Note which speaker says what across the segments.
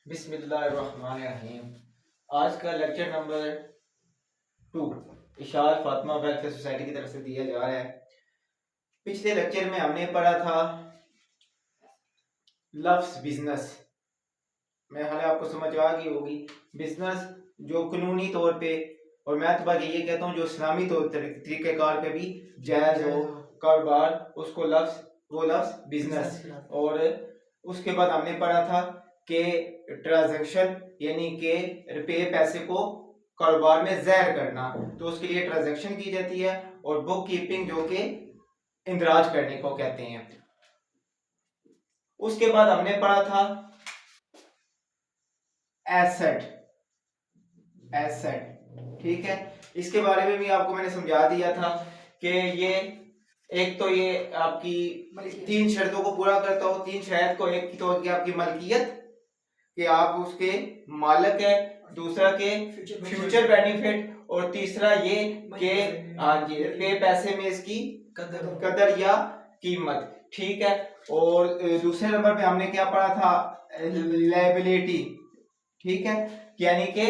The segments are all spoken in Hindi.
Speaker 1: बिस्मिल्लाहिर्रहमानिर्रहीम। आज का लेक्चर नंबर 2 इशार फातिमा वेलफेयर सोसाइटी की तरफ से दिया जा रहा है। पिछले लेक्चर में हमने पढ़ा था लफ्ज बिजनेस में, हाल आपको समझ आ गई होगी। बिजनेस जो कानूनी तौर पे और मैं तो बाकी ये कहता हूँ जो इस्लामी तरीक़ेकार पे भी जायज़ हो कारोबार, उसको वो लफ्ज बिजनेस। और उसके बाद हमने पढ़ा था कि ट्रांजैक्शन यानी कि रुपये पैसे को कारोबार में ज़ाहिर करना, तो उसके लिए ट्रांजैक्शन की जाती है। और बुक कीपिंग जो कि इंदराज करने को कहते हैं। उसके बाद हमने पढ़ा था एसेट। ठीक है, इसके बारे में भी आपको मैंने समझा दिया था कि ये एक तो ये आपकी 3 शर्तों को पूरा करता हो। 3 शर्त को, एक तो होगी आपकी मलकियत कि आप उसके मालिक है, दूसरा के फ्यूचर बेनिफिट, और तीसरा ये कि हाँ जी पे पैसे में इसकी कदर या कीमत। ठीक है, और दूसरे नंबर पे हमने क्या पढ़ा था, लायबिलिटी। ठीक है, यानी कि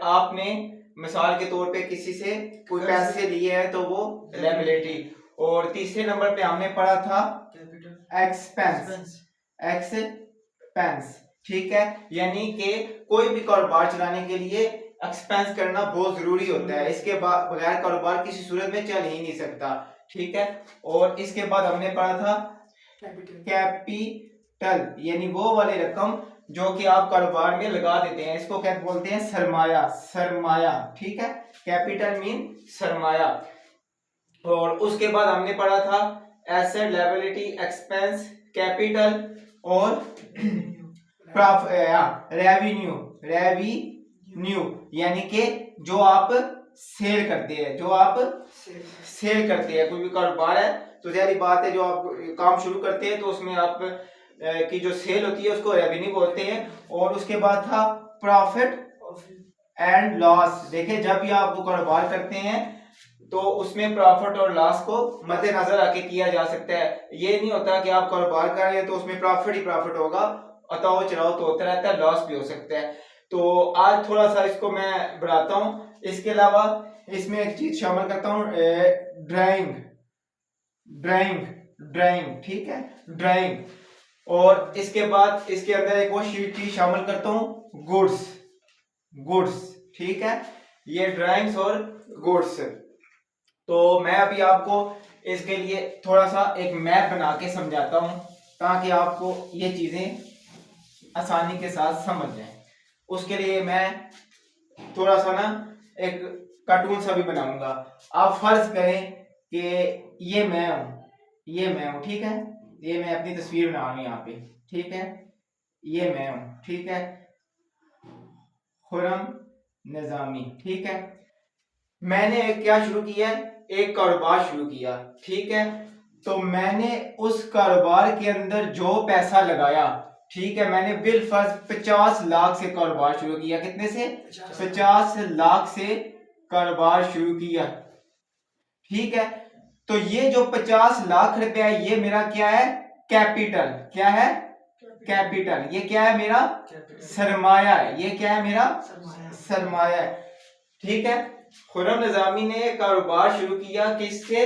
Speaker 1: आपने मिसाल के तौर पे किसी से कोई पैसे लिए हैं तो वो लायबिलिटी। और तीसरे नंबर पे हमने पढ़ा था एक्सपेंस। ठीक है, यानी कि कोई भी कारोबार चलाने के लिए एक्सपेंस करना बहुत जरूरी होता है। इसके बगैर कारोबार किसी सूरत में चल ही नहीं सकता। ठीक है, और इसके बाद हमने पढ़ा था कैपिटल, यानी वो वाली रकम जो कि आप कारोबार में लगा देते हैं, इसको क्या बोलते हैं, सरमाया। ठीक है, कैपिटल मीन सरमाया। और उसके बाद हमने पढ़ा था एसेट, लायबिलिटी, एक्सपेंस, कैपिटल और रेवेन्यू, यानी कि जो आप सेल करते हैं, कोई भी कारोबार है तो जारी बात है, जो आप काम शुरू करते हैं तो उसमें आप की जो सेल होती है उसको रेवेन्यू बोलते हैं। और उसके बाद था प्रॉफिट एंड लॉस। देखिए, जब भी आप वो कारोबार करते हैं तो उसमें प्रॉफिट और लॉस को मद्देनजर रख के किया जा सकता है। ये नहीं होता कि आप कारोबार कर रहे हैं तो उसमें प्रॉफिट ही प्रॉफिट होगा, अताओ चलाओ तो होता रहता है, लॉस भी हो सकता है। तो आज थोड़ा सा इसको मैं बढ़ाता हूँ। इसके अलावा इसमें एक चीज शामिल करता हूँ, ड्राइंग। ठीक है, ड्राइंग। और इसके बाद इसके अंदर एक और चीज शामिल करता हूँ, गुड्स। ठीक है, ये ड्राइंग्स और गुड्स। तो मैं अभी आपको इसके लिए थोड़ा सा एक मैप बना के समझाता हूँ ताकि आपको ये चीजें आसानी के साथ समझ जाएं। उसके लिए मैं थोड़ा सा ना एक कार्टून सा भी बनाऊंगा। आप फर्ज करें कि ये मैं हूं। ठीक है, ये मैं अपनी तस्वीर बना रहा हूं यहाँ पे। ठीक है, ये मैं हूं। ठीक है, खुरम निजामी। ठीक है, मैंने क्या शुरू किया, एक कारोबार शुरू किया। ठीक है, तो मैंने उस कारोबार के अंदर जो पैसा लगाया, ठीक है, मैंने बिल फर्ज 50 लाख से कारोबार शुरू किया। कितने से? 50 लाख से कारोबार शुरू किया। ठीक है, तो ये जो 50 लाख रुपया ये मेरा क्या है, कैपिटल। क्या है? कैपिटल। ये क्या है, मेरा सरमाया है। ये क्या है, मेरा सरमाया है। ठीक है, खुरम निजामी ने कारोबार शुरू किया किससे?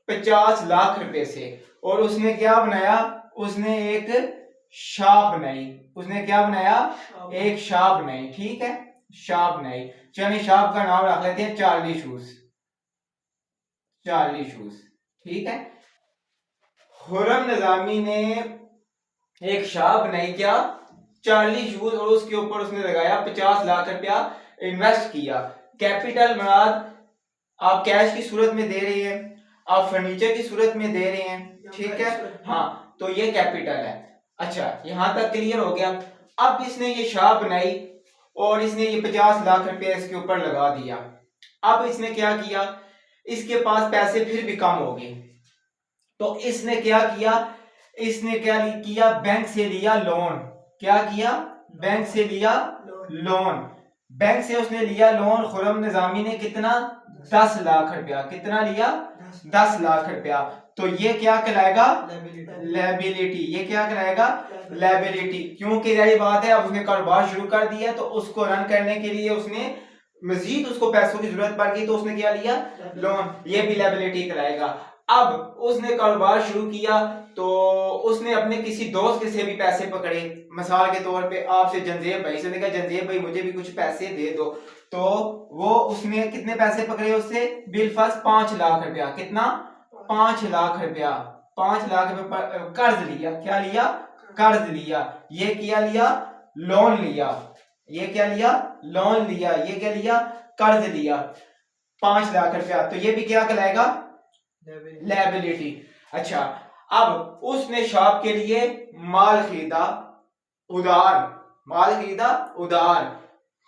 Speaker 1: 50 लाख रुपए से। और उसने क्या बनाया, उसने एक शॉप बनाई। उसने क्या बनाया? एक शॉप बनाई। ठीक है, शॉप बनाई। चलिए शॉप का नाम रख लेते हैं चार्ली शूज। ठीक है, खुरम निजामी ने एक शॉप बनाई, क्या? Charlie shoes. और उसके ऊपर उसने लगाया 50 लाख रुपया इन्वेस्ट किया। कैपिटल मुराद आप कैश की सूरत में दे रहे हैं, आप फर्नीचर की सूरत में दे रहे हैं। ठीक है, हाँ, तो ये कैपिटल है। अच्छा, यहां तक क्लियर हो गया। अब इसने ये शॉप बनाई और इसने ये 50 लाख रुपया इसके ऊपर लगा दिया। अब इसने क्या किया, इसके पास पैसे फिर भी कम हो गए, तो इसने क्या किया, बैंक से लिया लोन। क्या किया? बैंक से लिया लोन। बैंक से उसने लिया लोन। खुरम निजामी ने कितना? 10 लाख रुपया। कितना लिया? 10 लाख रुपया। तो ये क्या कहलाएगा? लायबिलिटी। ये क्या कहलाएगा? लायबिलिटी। क्योंकि यही बात है, अब उसने कारोबार शुरू कर दिया तो उसको रन करने के लिए उसने मजीद उसको पैसों की जरूरत पड़ गई तो उसने क्या लिया? लोन। ये भी लायबिलिटी कहलाएगा। अब उसने कारोबार शुरू किया तो उसने अपने किसी दोस्त से भी पैसे पकड़े, मिसाल के तौर पे आपसे जंजेब भाई से, ने कहा जंजेब भाई मुझे भी कुछ पैसे दे दो, तो वो उसने कितने पैसे पकड़े उससे? बिलफर्ज 5 लाख रुपया। कितना? 5 लाख रुपया। 5 लाख रुपया कर्ज लिया। क्या लिया? कर्ज लिया। ये क्या लिया? लोन लिया। ये क्या लिया? लोन लिया। ये क्या लिया? कर्ज लिया। 5 लाख रुपया। तो ये भी क्या कहलाएगा? लायबिलिटी। अच्छा, अब उसने शॉप के लिए माल खरीदा उधार। माल खरीदा उधार।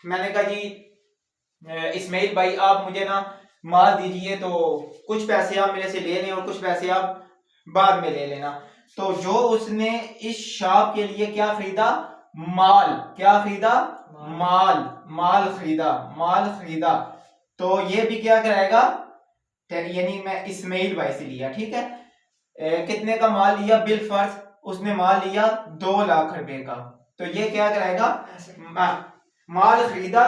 Speaker 1: मैंने कहा जी इस्माइल भाई आप मुझे ना माल दीजिए, तो कुछ पैसे आप मेरे से ले लें और कुछ पैसे आप बाद में ले लेना। तो जो उसने इस शॉप के लिए क्या खरीदा? माल। क्या खरीदा? माल। माल खरीदा। माल खरीदा। तो ये भी क्या कराएगा? यानी मैं इस्माइल भाई से लिया, ठीक है। कितने का माल लिया? बिल फर्ज उसने माल लिया 2 लाख रुपए का। तो ये क्या कराएगा? माल खरीदा,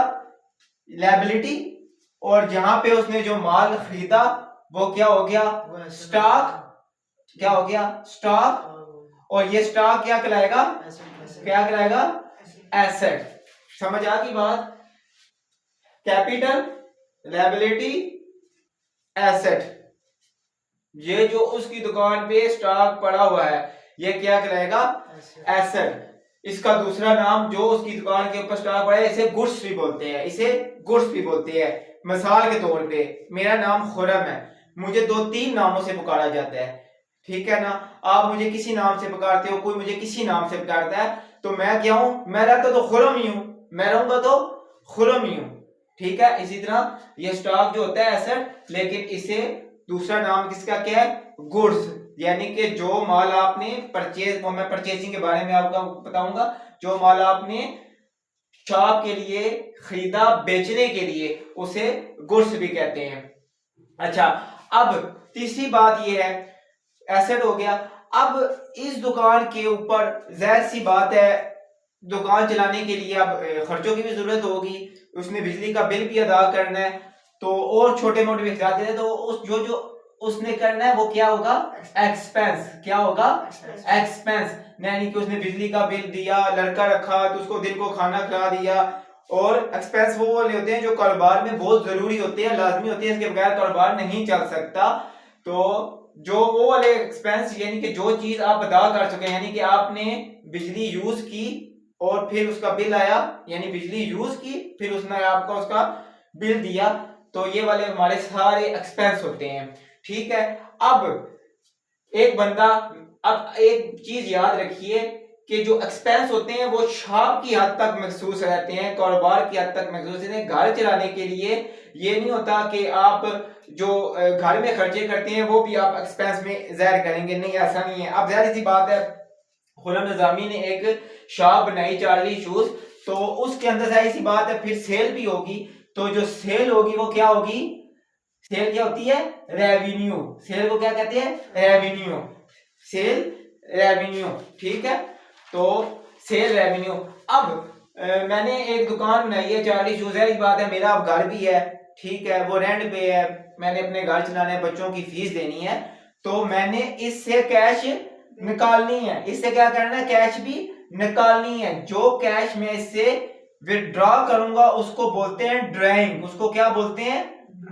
Speaker 1: लायबिलिटी। और जहां पे उसने जो माल खरीदा वो क्या हो गया? स्टॉक। क्या हो गया? स्टॉक। और ये स्टॉक क्या कहलाएगा? क्या कहलाएगा? एसेट। समझ आ गई बात? Capital, liability, asset. ये जो उसकी दुकान पे स्टॉक पड़ा हुआ है ये क्या कहलाएगा? एसेट। इसका दूसरा नाम जो उसकी दुकान के ऊपर स्टॉक पड़ा है इसे गुड्स भी बोलते हैं। इसे गुड्स भी बोलते हैं। मिसाल के तौर पे मेरा नाम खुरम है, मुझे 2-3 नामों से पुकारा जाता है, ठीक है ना। आप मुझे किसी नाम से पुकारते हो, कोई मुझे किसी नाम से पुकारता है, तो मैं क्या हूं? मैं रहता तो खुरम ही हूं, मैं रहूंगा तो खुरम ही हूं, ठीक है। इसी तरह ये स्टॉक जो होता है एसेट, लेकिन इसे दूसरा नाम किसका क्या है? गुड्स। यानी कि जो माल आपने परचेज, वो मैं परचेजिंग के बारे में आपको बताऊंगा, जो माल आपने शॉप के लिए खरीदा बेचने के लिए उसे गुड्स भी कहते हैं। अच्छा, अब तीसरी बात यह है, एसेट हो गया। अब इस दुकान के ऊपर जाहिर सी बात है दुकान चलाने के लिए अब खर्चों की भी जरूरत होगी, उसने बिजली का बिल भी अदा करना है, तो और छोटे मोटे भी जाते हैं, तो उस जो जो उसने करना है वो क्या होगा? एक्सपेंस। क्या होगा? एक्सपेंस। यानी कि उसने बिजली का बिल दिया, लड़का रखा तो उसको दिन को खाना खिला दिया। और एक्सपेंस वो वाले होते हैं जो कारोबार में बहुत जरूरी होते हैं, लाजमी होते हैं, इसके बगैर कारोबार नहीं चल सकता। तो जो वो वाले एक्सपेंस, यानी कि जो चीज आप अदा कर चुके हैं, यानी कि आपने बिजली यूज की और फिर उसका बिल आया, यानी बिजली यूज की फिर उसने आपको उसका बिल दिया, तो ये वाले हमारे सारे एक्सपेंस होते हैं, ठीक है। अब एक बंदा, अब एक चीज याद रखिए कि जो एक्सपेंस होते हैं वो शॉप की हद तक महसूस रहते हैं, कारोबार की हद तक महसूस रहते हैं। घर चलाने के लिए ये नहीं होता कि आप जो घर में खर्चे करते हैं वो भी आप एक्सपेंस में ज़ाहिर करेंगे, नहीं, ऐसा नहीं है। अब जाहिर सी बात है, खुरम निजामी ने एक शॉप बनाई चार्ली शूज, तो उसके अंदर जाहिर सी बात है फिर सेल भी होगी, तो जो सेल होगी वो क्या होगी? सेल क्या होती है? रेवेन्यू। सेल को क्या कहते हैं? रेवेन्यू। सेल रेवेन्यू, ठीक है। तो सेल रेवेन्यू। अब मैंने एक दुकान बनाई है चार्ली शूज, है बात है, मेरा अब घर भी है, ठीक है, वो रेंट पे है, मैंने अपने घर चलाने है, बच्चों की फीस देनी है, तो मैंने इससे कैश निकालनी है। इससे क्या करना है? कैश भी निकालनी है। जो कैश में इससे विड्रॉ करूंगा उसको बोलते हैं ड्राइंग। उसको क्या बोलते हैं?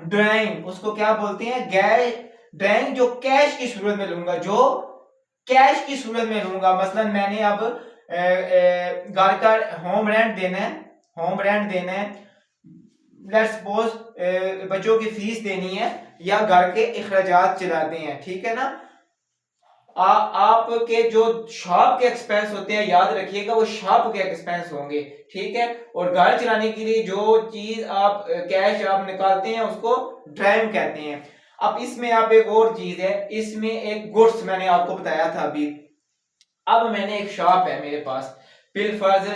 Speaker 1: ड्राइंग। उसको क्या बोलते हैं? ड्राइंग। जो कैश की सूरत में लूंगा, जो कैश की सूरत में लूंगा। मसलन मैंने अब घर का होम रेंट देना है, होम रेंट देना है, लेट्स सपोज बच्चों की फीस देनी है या घर के अखराजात चलाते हैं, ठीक है ना। आपके जो शॉप के एक्सपेंस होते हैं याद रखिएगा वो शॉप के एक्सपेंस होंगे, ठीक है। और घर चलाने के लिए जो चीज आप कैश आप निकालते हैं उसको ड्राइव कहते हैं। अब इसमें आप एक और चीज है, इसमें एक गुड्स मैंने आपको बताया था अभी। अब मैंने एक शॉप है मेरे पास, बिलफर्ज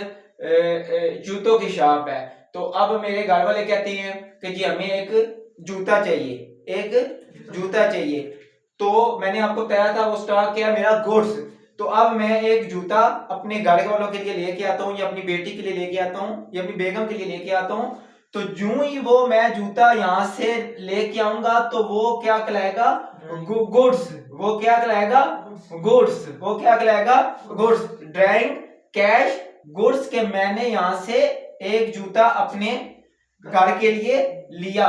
Speaker 1: जूतों की शॉप है, तो अब मेरे घर वाले कहते हैं कि जी हमें एक जूता चाहिए, एक जूता चाहिए, तो मैंने आपको बताया था वो स्टॉक क्या मेरा गुड्स। तो अब मैं एक जूता अपने घर वालों के लिए लेके आता हूँ, या अपनी बेटी के लिए लेके आता हूँ, या अपनी बेगम के लिए लेके आता हूँ। तो यूं ही वो मैं जूता यहाँ से लेके आऊंगा तो वो क्या कहलाएगा? गुड्स। वो क्या कहलाएगा? गुड्स। वो क्या कहलाएगा? गुड्स। ड्राइंग कैश गुड्स के मैंने यहाँ से एक जूता अपने घर के लिए लिया,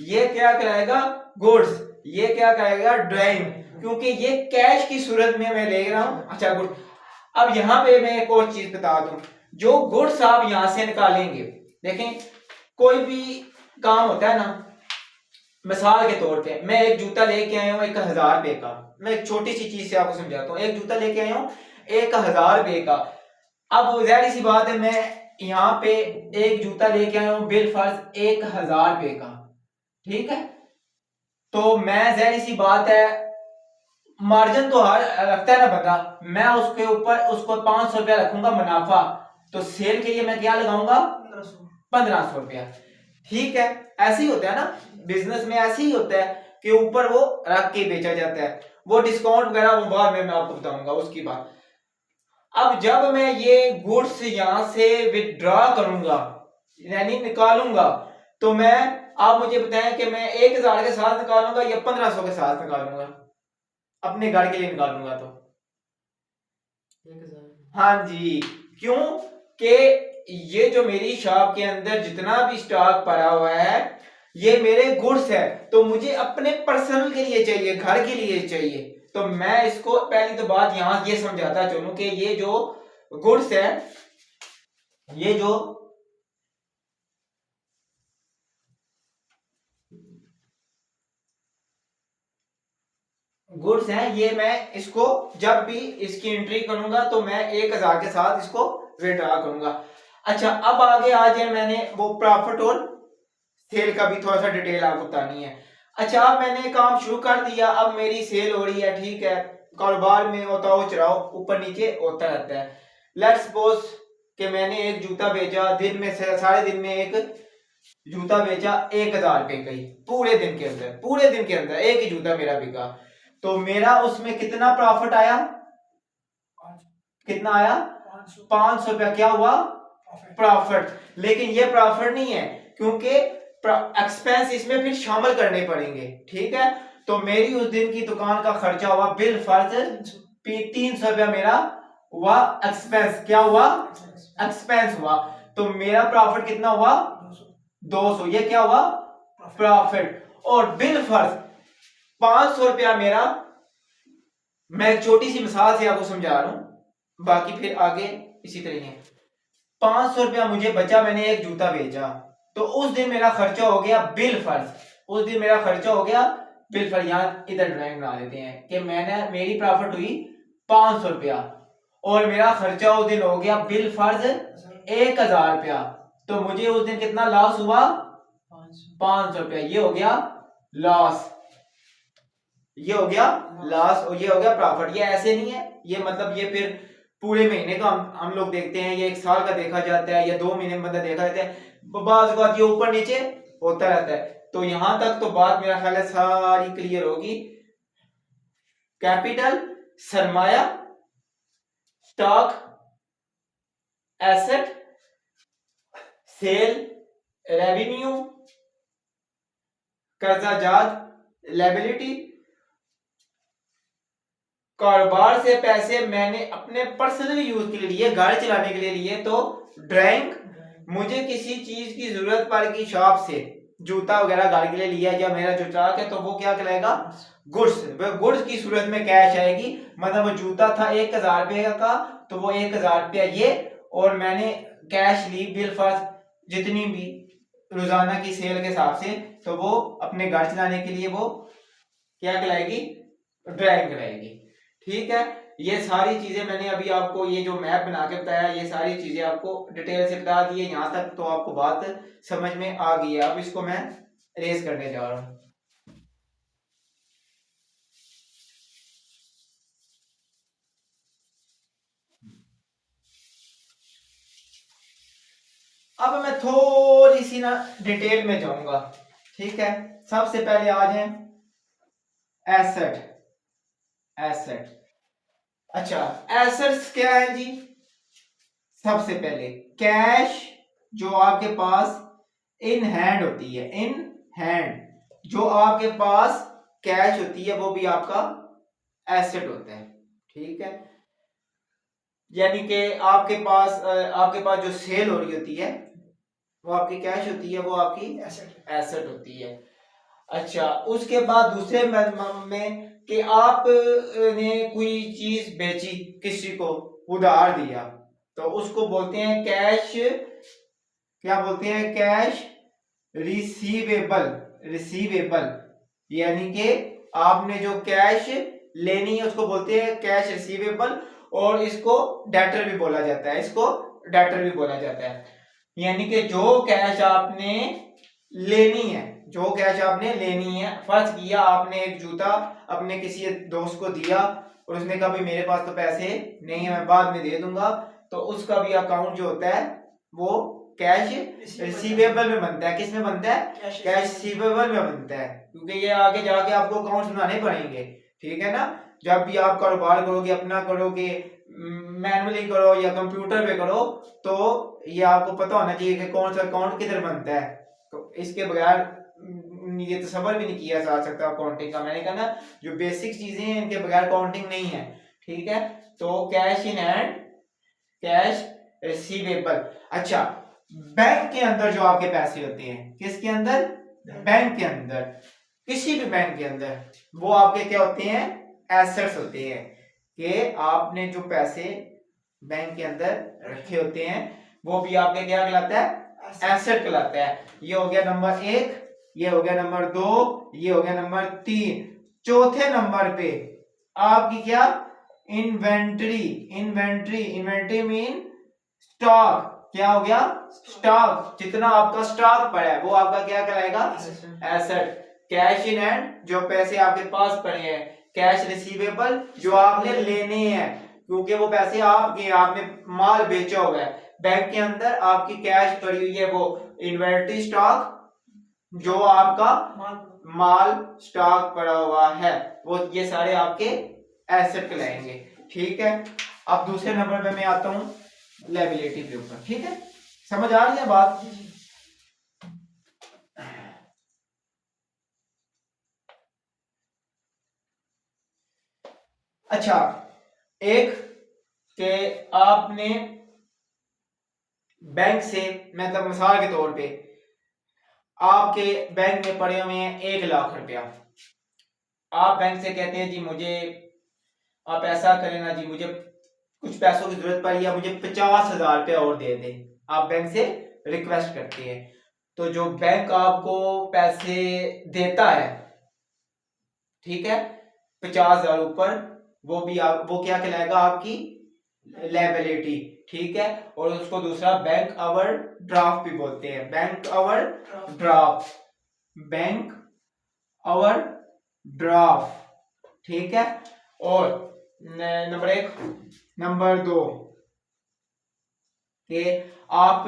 Speaker 1: ये क्या कहलाएगा? गुड्स। ये क्या कहेगा? ड्राइंग, क्योंकि ये कैश की सूरत में मैं ले रहा हूं। अच्छा गुड। अब यहां पे मैं एक और चीज बता दूं, जो गुड्स आप यहां से निकालेंगे, देखें कोई भी काम होता है ना, मिसाल के तौर पे मैं एक जूता लेके आया हूं 1000 रुपए का। मैं एक छोटी सी चीज से आपको समझाता हूँ। एक जूता लेके आया हूं 1000 रुपए का। अब जाहिर सी बात है, मैं यहाँ पे एक जूता लेके आया हूं बिल फर्ज 1000 रुपए का, ठीक है। तो मैं जाहिर सी बात है, मार्जिन तो हर रखता है ना बंदा, मैं उसके ऊपर उसको 500 रुपया रखूंगा मुनाफा। तो सेल के लिए मैं क्या लगाऊंगा? 1500 रुपया। ठीक है, ऐसे ही होता है ना बिजनेस में, ऐसे ही होता है कि ऊपर वो रख के बेचा जाता है। वो डिस्काउंट वगैरह वो बाद में मैं आपको बताऊंगा उसकी बात। अब जब मैं ये गुड्स यहां से विथड्रॉ करूंगा, यानी निकालूंगा, तो मैं, आप मुझे बताएं कि मैं 1000 के साथ निकालूंगा या 1500 के साथ निकालूंगा? अपने घर के लिए निकालूंगा तो 1000। हाँ जी, क्यों? कि ये जो मेरी शॉप के अंदर जितना भी स्टॉक पड़ा हुआ है, ये मेरे गुड्स है, तो मुझे अपने पर्सनल के लिए चाहिए, घर के लिए चाहिए। तो मैं इसको पहली तो बात यहां ये समझाता चलूं कि ये जो गुड्स है, ये जो गुड्स हैं, ये मैं इसको जब भी इसकी एंट्री करूंगा तो मैं 1000 के साथ इसको विड्रॉ करूंगा। अच्छा, अब आगे आ जाए, मैंने वो प्रॉफिट और सेल का भी थोड़ा सा डिटेल आपको बतानी है। अच्छा, अब मैंने काम शुरू कर दिया, अब मेरी सेल हो रही है, ठीक है। कारोबार में उतार चढ़ाव ऊपर नीचे होता रहता है। लेट्स सपोज कि मैंने एक जूता बेचा, दिन में से सारे दिन में एक जूता बेचा 1000 रुपए का ही, पूरे दिन के अंदर, पूरे दिन के अंदर एक ही जूता मेरा बिका। तो मेरा उसमें कितना प्रॉफिट आया? कितना आया? 500 रुपया। क्या हुआ? प्रॉफिट। लेकिन ये प्रॉफिट नहीं है, क्योंकि एक्सपेंस इसमें फिर शामिल करने पड़ेंगे, ठीक है। तो मेरी उस दिन की दुकान का खर्चा हुआ बिल फर्ज 300 रुपया मेरा हुआ एक्सपेंस। क्या हुआ? एक्सपेंस हुआ। तो मेरा प्रॉफिट कितना हुआ? 200। ये क्या हुआ? प्रॉफिट। और बिल फर्ज 500 रुपया मेरा, मैं एक छोटी सी मिसाल से आपको समझा रहा हूं, बाकी फिर आगे इसी तरीके। 500 रुपया मुझे बचा, मैंने एक जूता बेचा, तो उस दिन मेरा खर्चा हो गया बिल फर्ज। उस दिन मेरा खर्चा हो गया बिल फर्ज। यहां इधर ड्राइंग बना देते हैं कि मैंने, मेरी प्रॉफिट हुई 500 रुपया, और मेरा खर्चा उस दिन हो गया बिल फर्ज 1000 रुपया। तो मुझे उस दिन कितना लॉस हुआ? 500 रुपया। ये हो गया लॉस, ये हो गया लॉस, और ये हो गया प्रॉफिट। ये ऐसे नहीं है, ये मतलब ये फिर पूरे महीने का हम लोग देखते हैं, ये एक साल का देखा जाता है, या 2 महीने में बंदा देखा जाता है, बात बात ये ऊपर नीचे होता रहता है। तो यहां तक तो बात मेरा ख्याल है सारी क्लियर होगी। कैपिटल, सरमाया, स्टॉक, एसेट, सेल, रेवेन्यू, कर्जाजात, लायबिलिटी, कारोबार से पैसे मैंने अपने पर्सनल यूज के लिए लिए, गाड़ी चलाने के लिए लिए, तो ड्राइंग, मुझे किसी चीज की जरूरत पड़ गई शॉप से, जूता वगैरह गाड़ी के लिए लिया, या मेरा जो स्टॉक है, तो वो क्या कहलाएगा? गुड्स। गुड्स की सूरत में कैश आएगी, मतलब वो जूता था 1000 रुपये का, तो वो 1000 रुपया ये, और मैंने कैश ली बिल फर्ज जितनी भी रोजाना की सेल के हिसाब से, तो वो अपने घर चलाने के लिए वो क्या कहलाएगी? ड्राइंग कहलाएगी। ठीक है, ये सारी चीजें मैंने अभी आपको, ये जो मैप बना के बताया, ये सारी चीजें आपको डिटेल से बता दी है। यहां तक तो आपको बात समझ में आ गई है। अब इसको मैं रेस करने जा रहा हूं। अब मैं थोड़ी सी ना डिटेल में जाऊंगा, ठीक है। सबसे पहले आ जाए एसेट। एसेट। अच्छा, एसेट्स क्या है जी? सबसे पहले कैश जो आपके पास इन हैंड होती है, इन हैंड जो आपके पास कैश होती है वो भी आपका एसेट होता है। ठीक है, यानी कि आपके पास जो सेल हो रही होती है वो आपकी कैश होती है, वो आपकी एसेट होती है। अच्छा, उसके बाद दूसरे में कि आप ने कोई चीज बेची, किसी को उधार दिया, तो उसको बोलते हैं कैश, क्या बोलते हैं? Cash receivable. रिसीवेबल यानी कि आपने जो कैश लेनी है उसको बोलते हैं कैश रिसीवेबल, और इसको डेटर भी बोला जाता है, इसको डेटर भी बोला जाता है। यानी कि जो कैश आपने लेनी है, जो कैश आपने लेनी है, फर्ज किया आपने एक जूता अपने किसी दोस्त को दिया और उसने कहा भाई मेरे पास तो पैसे नहीं है, मैं बाद में दे दूंगा, तो उसका भी अकाउंट जो होता है वो कैश रिसीवेबल में बनता है। किस में बनता है? कैश रिसीवेबल में बनता है, क्योंकि ये आगे जाके आपको अकाउंट बनाने पड़ेंगे। ठीक है ना? जब भी आप कारोबार करोगे, अपना करोगे, मैनुअली करो या कंप्यूटर पे करो, तो ये आपको पता होना चाहिए कि कौन सा अकाउंट किधर बनता है। तो इसके बगैर ये तसव्वुर भी नहीं किया जा सकता अकाउंटिंग का। मैंने कहा ना, जो बेसिक चीजें हैं इनके बगैर अकाउंटिंग नहीं है। ठीक है, तो cash in hand, cash receivable. अच्छा, बैंक के अंदर जो आपके पैसे होते हैं, किसके अंदर? बैंक के अंदर, किसी भी बैंक के अंदर, वो आपके क्या होते हैं? एसेट्स होते हैं। कि आपने जो पैसे बैंक के अंदर रखे होते हैं वो भी आपके क्या कहलाता है? एसेट कहलाता है। ये हो गया नंबर 1, ये हो गया नंबर 2, ये हो गया नंबर 3। चौथे नंबर पे आपकी क्या? Inventory. Inventory, inventory mean stock. क्या हो गया? स्टॉक। जितना आपका स्टॉक पड़ा है वो आपका क्या कहलाएगा? एसेट। कैश इन हैंड, जो पैसे आपके पास पड़े हैं। कैश रिसीवेबल, जो आपने लेने हैं, क्योंकि वो पैसे आपके, आपने माल बेचा हुआ है। बैंक के अंदर आपकी कैश पड़ी हुई है, वो इन्वेंटरी स्टॉक, जो आपका माल स्टॉक पड़ा हुआ है, वो ये सारे आपके एसेट कहलाएंगे। ठीक है, अब दूसरे नंबर पे मैं आता हूं लायबिलिटी के ऊपर। ठीक है, समझ आ रही है बात? अच्छा, एक के आपने बैंक से, मतलब मिसाल के तौर पे आपके बैंक में पड़े हुए हैं 1 लाख रुपया। आप बैंक से कहते हैं जी मुझे, आप ऐसा करें ना जी, मुझे कुछ पैसों की जरूरत पड़ी है, मुझे 50,000 रुपया और दे दे। आप बैंक से रिक्वेस्ट करते हैं, तो जो बैंक आपको पैसे देता है, ठीक है, 50,000 ऊपर, वो क्या कहलाएगा? आपकी लायबिलिटी। ठीक है, और उसको दूसरा बैंक ओवर ड्राफ्ट भी बोलते हैं। Bank over draft, bank over draft. ठीक है, और नंबर 1, नंबर 2 कि आप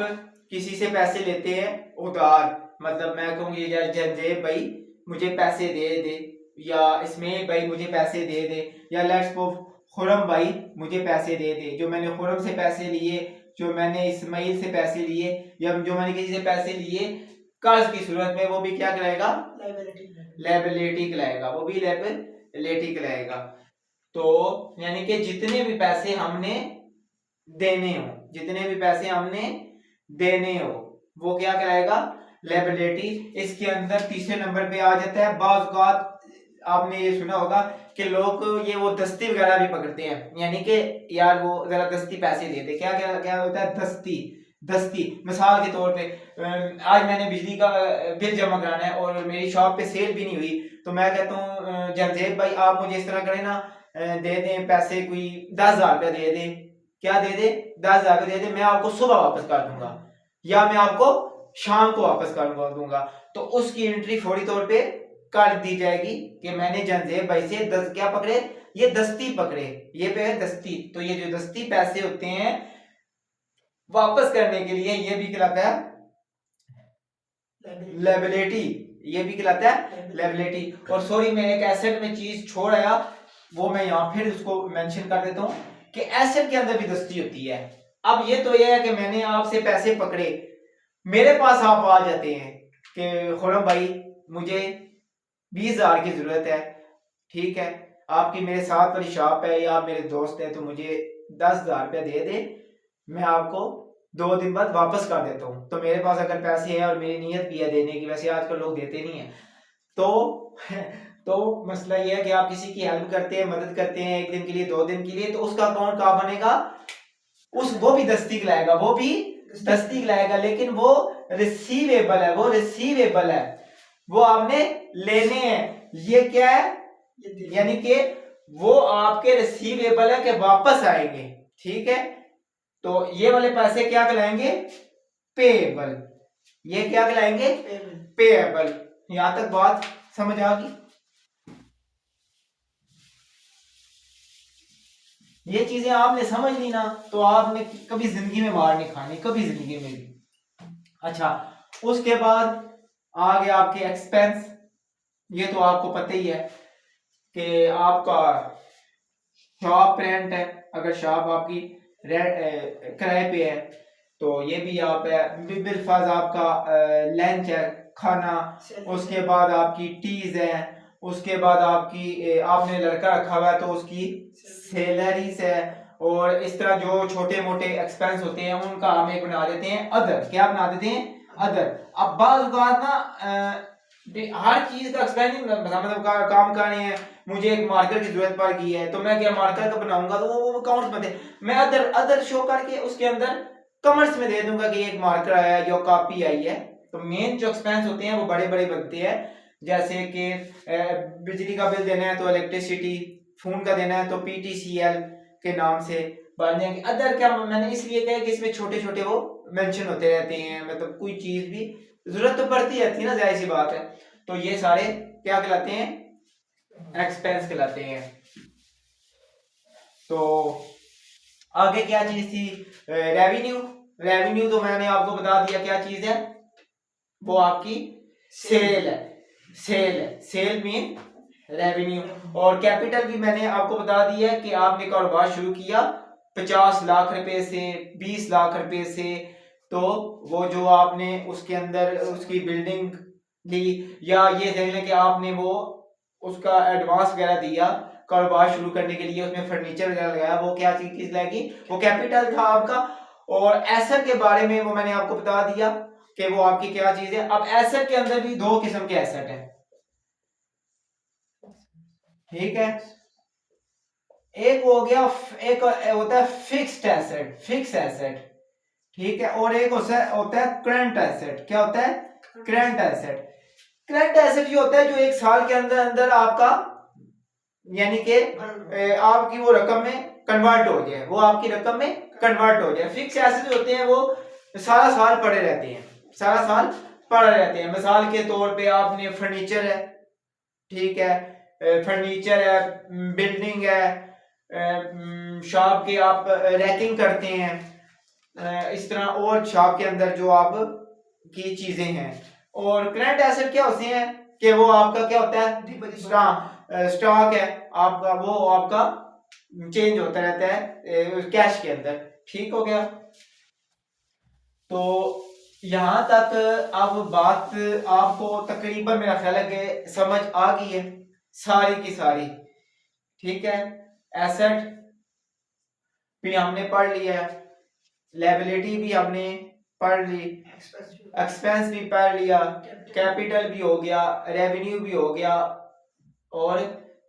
Speaker 1: किसी से पैसे लेते हैं उधार, मतलब मैं कहूँगी यार जंजेब भाई मुझे पैसे दे दे, या इसमें भाई मुझे पैसे दे दे, या लेट्स सपोज खुरम भाई मुझे पैसे दे दे। जो मैंने खुरम से पैसे लिए, जो मैंने इस्माइल से पैसे लिए, या जो मैंने किसी से पैसे लिए कर्ज की सूरत में, वो भी क्या कहलाएगा? लायबिलिटी कहलाएगा, वो भी लायबिलिटी कहलाएगा। तो यानी कि जितने भी पैसे हमने देने हो, जितने भी पैसे हमने देने हो, वो क्या कहलाएगा? लायबिलिटी। इसके अंदर तीसरे नंबर पे आ जाता है, बाज़ औक़ात आपने ये सुना होगा कि लोग ये वो दस्ती वगैरह भी पकड़ते हैं, यानी कि यार वो जरा दस्ती पैसे दे दे। क्या क्या क्या होता है? दस्ती। दस्ती मिसाल के तौर पे आज मैंने बिजली का बिल जमा कराना है और मेरी शॉप पे सेल भी नहीं हुई, तो मैं कहता हूँ जंजेब भाई आप मुझे इस तरह करें ना, दे दें पैसे, कोई 10,000 रुपया दे दें। क्या दे दे? 10,000 रुपया दे दे, मैं आपको सुबह वापस कर दूंगा, या मैं आपको शाम को वापस कर दूंगा। तो उसकी एंट्री फौरी तौर पे कर दी जाएगी कि मैंने जंजेब भाई से क्या पकड़े? ये दस्ती पकड़े, ये पे है दस्ती। तो ये जो दस्ती पैसे होते हैं वापस करने के लिए, ये भी कहलाता है लायबिलिटी। ये भी कहलाता है लायबिलिटी। और सॉरी मैं एक एसेट में चीज छोड़ आया, वो मैं यहाँ फिर उसको मेंशन कर देता हूँ कि एसेट के अंदर भी दस्ती होती है। अब ये तो ये है कि मैंने आपसे पैसे पकड़े, मेरे पास आप आ जाते हैं कि खुरम भाई मुझे 20,000 की जरूरत है, ठीक है, आपकी मेरे साथ वाली शॉप है या आप मेरे दोस्त हैं तो मुझे 10,000 रुपया दे दे, मैं आपको 2 दिन बाद वापस कर देता हूँ। तो मेरे पास अगर पैसे हैं और मेरी नीयत भी है देने की, वैसे आजकल लोग देते नहीं है, तो तो मसला ये है कि आप किसी की हेल्प करते हैं, मदद करते हैं 1 दिन के लिए 2 दिन के लिए, तो उसका अकाउंट कहाँ बनेगा, वो भी दस्तीक लाएगा, वो भी दस्तीक लाएगा, लेकिन वो रिसीवेबल है, वो रिसीवेबल है, वो आपने लेने हैं। ये क्या है, यानी कि वो आपके रिसीवेबल है कि वापस आएंगे, ठीक है। तो ये वाले पैसे क्या कहलाएंगे, पेएबल। ये क्या कहलाएंगे, पेएबल। यहां तक बात समझ आ गई। ये चीजें आपने समझ ली ना तो आपने कभी जिंदगी में मार नहीं खानी, कभी जिंदगी में भी। अच्छा, उसके बाद आ गया आपके एक्सपेंस। ये तो आपको पता ही है कि आपका शॉप रेंट है, अगर शॉप आपकी किराए पे है तो ये भी आप है, बिलफाज आपका लंच है, खाना, उसके बाद आपकी टीज है, उसके बाद आपकी आपने लड़का रखा हुआ है तो उसकी सैलरीज है, और इस तरह जो छोटे मोटे एक्सपेंस होते हैं उनका हम एक बना देते हैं अदर। क्या बना देते हैं, अदर। अब बात ना हर चीज का एक्सपेंस मतलब काम करने हैं, मुझे एक मार्कर की जरूरत पड़ गई है तो मैं क्या मार्कर का बनाऊंगा तो वो अकाउंट में दे, मैं अदर अदर शो करके उसके अंदर कॉमर्स में दे दूंगा कि एक मार्कर आया है या कॉपी आई है। तो मेन जो एक्सपेंस होते हैं वो बड़े बड़े बनते हैं, जैसे कि बिजली का बिल देना है तो इलेक्ट्रिसिटी, फोन का देना है तो पीटीसीएल के नाम से बन जाएंगे। अदर क्या मैंने इसलिए कहा कि इसमें छोटे छोटे वो मेंशन होते रहते हैं, मतलब कोई चीज भी जरूरत तो पड़ती रहती है ना, जाहिर सी बात है। तो ये सारे क्या कहलाते हैं, एक्सपेंस कहलाते हैं। तो आगे क्या चीज थी, रेवेन्यू। रेवेन्यू तो मैंने आपको बता दिया क्या चीज है, वो आपकी सेल है, सेल है, सेल मीन रेवेन्यू। और कैपिटल भी मैंने आपको बता दिया है कि आपने कारोबार शुरू किया 50 लाख रुपए से, 20 लाख रुपए से, तो वो जो आपने उसके अंदर उसकी बिल्डिंग ली, या ये देख लें कि आपने वो उसका एडवांस वगैरह दिया कारोबार शुरू करने के लिए, उसमें फर्नीचर वगैरह लगाया, वो क्या चीज लगेगी, वो कैपिटल था आपका। और एसेट के बारे में वो मैंने आपको बता दिया कि वो आपकी क्या चीज है। अब एसेट के अंदर भी 2 किस्म के एसेट हैं, ठीक है। एक हो गया, एक होता है फिक्स्ड एसेट, फिक्स एसेट, ठीक है, और एक होता है करंट एसेट। क्या होता है, करंट एसेट। करंट एसेट ये होता है जो 1 साल के अंदर अंदर आपका यानी कि आपकी वो रकम में कन्वर्ट हो जाए, वो आपकी रकम में कन्वर्ट हो जाए। फिक्स एसेट होते हैं वो सारा साल पड़े रहते हैं, सारा साल पड़े रहते हैं। मिसाल के तौर पे आपने फर्नीचर है, ठीक है, फर्नीचर है, बिल्डिंग है, शॉप के आप रैकिंग करते हैं, इस तरह और शॉप के अंदर जो आप की चीजें हैं। और करंट एसेट क्या होते हैं कि वो आपका क्या होता है, स्टॉक है आपका, वो आपका चेंज होता रहता है कैश के अंदर, ठीक हो गया। तो यहां तक अब बात आपको तकरीबन मेरा ख्याल है कि समझ आ गई है सारी की सारी, ठीक है। एसेट भी हमने पढ़ लिया है, लायबिलिटी भी हमने पढ़ ली, एक्सपेंस भी पढ़ लिया, कैपिटल भी हो गया, रेवेन्यू भी हो गया, और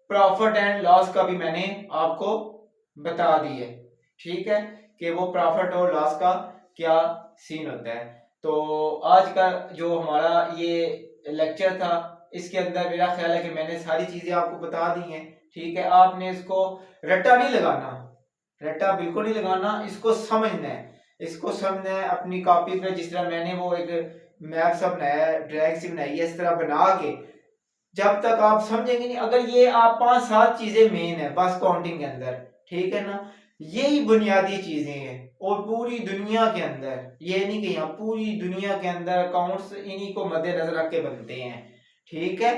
Speaker 1: प्रॉफिट एंड लॉस का भी मैंने आपको बता दिया, ठीक है, कि वो प्रॉफिट और लॉस का क्या सीन होता है। तो आज का जो हमारा ये लेक्चर था इसके अंदर मेरा ख्याल है कि मैंने सारी चीजें आपको बता दी हैं, ठीक है। आपने इसको रट्टा नहीं लगाना, रट्टा बिल्कुल नहीं लगाना, इसको समझना है, इसको समझना है अपनी कॉपी पे, जिस तरह मैंने वो एक मैप सा बनाया है, ड्राइंग सी बनाई है, इस तरह बना के जब तक आप समझेंगे नहीं, अगर ये आप 5-7 चीजें मेन है बस काउंटिंग के अंदर, ठीक है ना, यही बुनियादी चीजें हैं। और पूरी दुनिया के अंदर, ये नहीं कि यहाँ, पूरी दुनिया के अंदर अकाउंट्स इन्हीं को मद्देनजर रख के बनते हैं, ठीक है।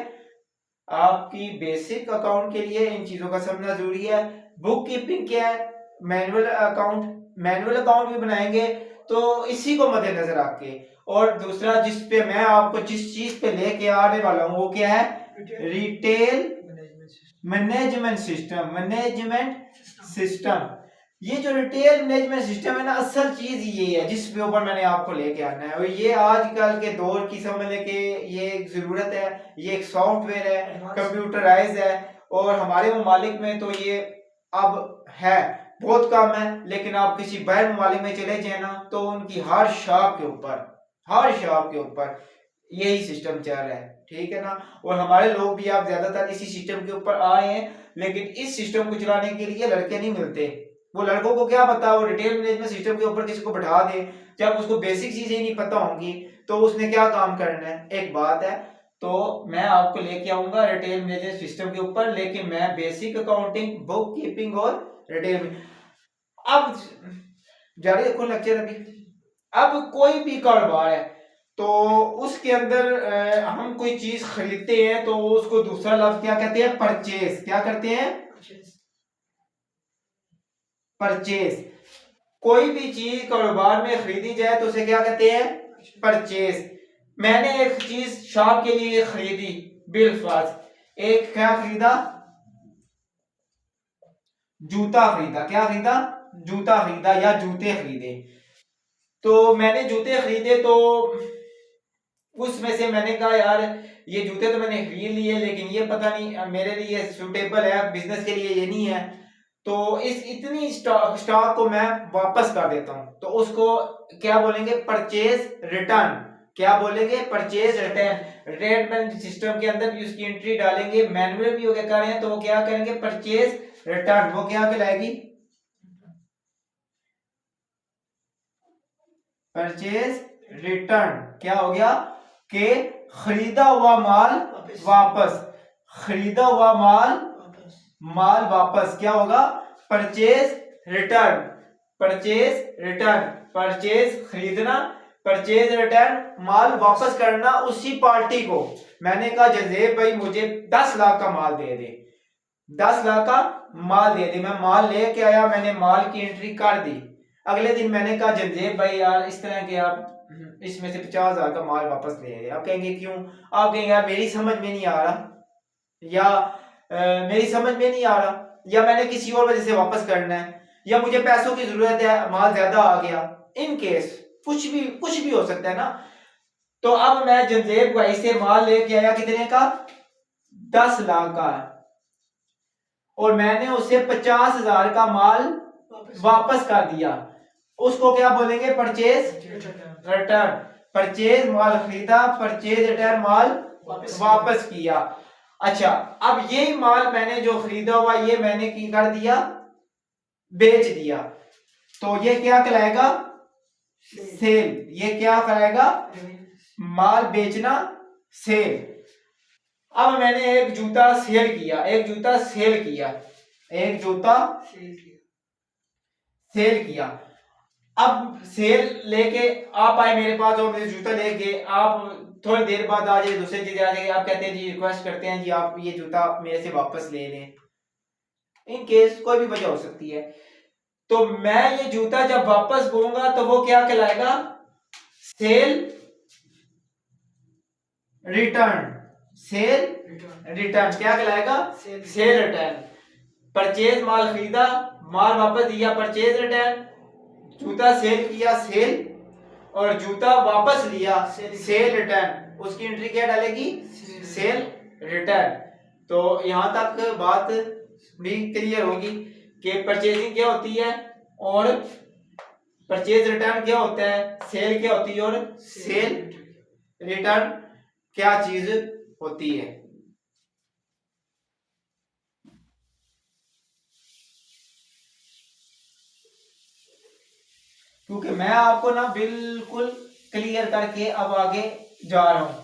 Speaker 1: आपकी बेसिक अकाउंट के लिए इन चीजों का समझना जरूरी है। बुक कीपिंग क्या है, मैनुअल अकाउंट भी बनाएंगे, तो इसी को मद्देनजर रख के। और दूसरा जिस पे मैं आपको जिस चीज पे लेके आने वाला हूँ वो क्या है, रिटेल मैनेजमेंट सिस्टम। ये जो रिटेल मैनेजमेंट सिस्टम है ना, असल चीज ये है जिस पे ऊपर मैंने आपको लेके आना है। और ये आजकल के दौर की समझ ले कि ये एक जरूरत है, ये एक सॉफ्टवेयर है, कंप्यूटराइज है। और हमारे ममालिक में तो ये अब है, बहुत कम है। लेकिन आप किसी बाहर ममालिक में चले जाए ना, तो उनकी हर शॉप के ऊपर यही सिस्टम चल रहा है, ठीक है ना। और हमारे लोग भी आप ज्यादातर इसी सिस्टम के ऊपर आए हैं। लेकिन इस सिस्टम को चलाने के लिए लड़के नहीं मिलते। वो लड़कों को क्या पता, वो रिटेल मैनेजमेंट सिस्टम के ऊपर किसी को बैठा दे, जब उसको बेसिक चीजें नहीं पता होंगी तो उसने क्या काम करना है। एक बात है, तो मैं आपको लेके आऊंगा रिटेल मैनेजमेंट सिस्टम के ऊपर, लेकिन मैं बेसिक अकाउंटिंग, बुक कीपिंग और रिटेल। अब जारी रखो लेक्चर अभी। अब कोई भी कारोबार है तो उसके अंदर हम कोई चीज खरीदते हैं तो उसको दूसरा लफ्ज क्या कहते हैं, परचेज। क्या करते हैं, परचेज। कोई भी चीज कारोबार में खरीदी जाए तो उसे क्या कहते हैं, परचेज। मैंने एक चीज शॉप के लिए खरीदी, बिल फर्ज, एक क्या खरीदा, जूता खरीदा। क्या खरीदा, जूता खरीदा या जूते खरीदे। तो मैंने जूते खरीदे तो उसमें से मैंने कहा यार ये जूते तो मैंने खरीद लिए, लेकिन ये पता नहीं मेरे लिए सूटेबल है, बिजनेस के लिए ये नहीं है। तो इस इतनी स्टॉक को मैं वापस कर देता हूं, तो उसको क्या बोलेंगे, परचेज रिटर्न। क्या बोलेंगे, परचेज रिटर्न। रिटर्न सिस्टम के अंदर भी उसकी एंट्री डालेंगे, मैनुअल भी हो गया कर रहे हैं, तो वो क्या करेंगे, परचेज रिटर्न। वो क्या कहलाएगी, परचेज रिटर्न। क्या हो गया कि खरीदा हुआ माल वापस, खरीदा हुआ माल वापस। क्या होगा, परचेज रिटर्न। परचेज खरीदना, परचेज रिटर्न माल वापस करना उसी पार्टी को। मैंने कहा जजेब भाई मुझे 10 लाख का माल दे दे, 10 लाख का माल दे दे। मैं माल लेके आया, मैंने माल की एंट्री कर दी। अगले दिन मैंने कहा जजेब भाई यार इस तरह के आप इसमें से 50,000 का माल वापस ले आए। आप कहेंगे क्यों, आप कहेंगे यार मेरी समझ में नहीं आ रहा, या मेरी समझ में नहीं आ रहा, या मैंने किसी और वजह से वापस करना है, या मुझे पैसों की जरूरत है, माल ज्यादा आ गया। इन केस कुछ भी हो सकता है ना। तो अब मैं जंजेब भाई से माल लेके आया, कितने का, 10 लाख का, और मैंने उसे 50,000 का माल वापस कर दिया। उसको क्या बोलेंगे, परचेज रिटर्न। परचेज माल खरीदा, परचेज रिटर्न माल वापस किया। अच्छा, अब यही माल मैंने जो खरीदा हुआ ये मैंने की कर दिया, बेच दिया, तो ये क्या कहलाएगा, सेल। ये क्या कहलाएगा, माल बेचना, सेल। अब मैंने एक जूता सेल किया, एक जूता सेल किया, एक जूता सेल किया। अब सेल लेके आप आए मेरे पास और मुझे जूता लेके आप थोड़ी देर बाद आ जाए, दूसरे दिन आ जाए, आप कहते हैं जी रिक्वेस्ट करते हैं जी आप ये जूता मेरे से वापस ले लें। इन केस कोई भी वजह हो सकती है। तो मैं ये जूता जब वापस दूंगा तो वो क्या कहलाएगा, सेल रिटर्न। सेल रिटर्न क्या कहलाएगा, सेल रिटर्न। परचेज माल खरीदा, माल वापस दिया, परचेज रिटर्न। जूता सेल किया, सेल। और जूता वापस लिया, सेल रिटर्न। उसकी एंट्री क्या डालेगी, सेल रिटर्न। तो यहां तक बात भी क्लियर होगी कि परचेजिंग क्या होती है और परचेज रिटर्न क्या होता है, सेल क्या होती है और सेल रिटर्न क्या चीज होती है। क्योंकि मैं आपको ना बिल्कुल क्लियर करके अब आगे जा रहा हूं,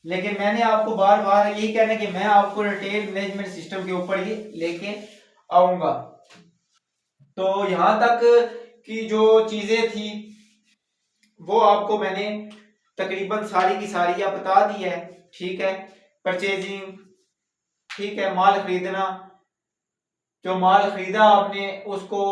Speaker 1: लेकिन मैंने आपको बार बार यही कहना है कि मैं आपको रिटेल मैनेजमेंट सिस्टम के ऊपर ही लेके आऊंगा। तो यहां तक की जो चीजें थी वो आपको मैंने तकरीबन सारी की सारी आप बता दी है, ठीक है। परचेजिंग, ठीक है, माल खरीदना, जो माल खरीदा आपने उसको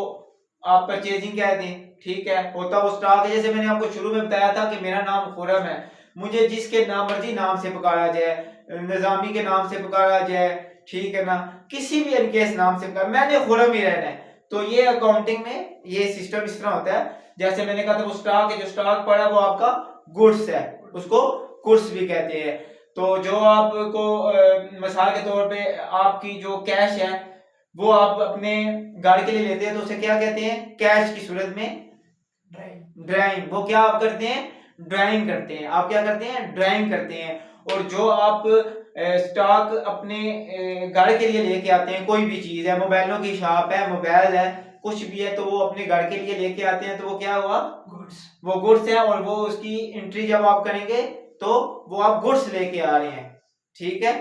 Speaker 1: आप परचेजिंग कहते हैं, ठीक है। होता वो स्टॉक है, जैसे मैंने आपको शुरू में बताया था कि मेरा नाम खुरम है, मुझे जिसके नाम मर्जी नाम से पुकारा जाए, निजामी के नाम से पुकारा जाए, ठीक है ना, किसी भी इनकेस नाम से पुकारा, मैंने खुरम ही रहना है। तो ये अकाउंटिंग में ये सिस्टम इस तरह होता है, जैसे मैंने कहा था वो स्टॉक है, जो स्टॉक पड़ा वो आपका गुड्स है, उसको गुड्स भी कहते हैं। तो जो आपको मिसाल के तौर पे आपकी जो कैश है वो आप अपने गाड़ी के लिए लेते हैं तो उसे क्या कहते हैं, कैश की सूरत में ड्राइंग। वो क्या आप करते हैं, ड्राइंग करते हैं, आप क्या करते हैं, ड्राइंग करते हैं। और जो आप स्टॉक अपने घर के लिए लेके आते हैं, कोई भी चीज है, मोबाइलों की शॉप है, मोबाइल है, कुछ भी है, तो वो अपने घर के लिए लेके आते हैं, तो वो क्या हुआ, गुड्स, वो गुड्स है। और वो उसकी एंट्री जब आप करेंगे तो वो आप गुड्स लेके आ रहे हैं, ठीक है।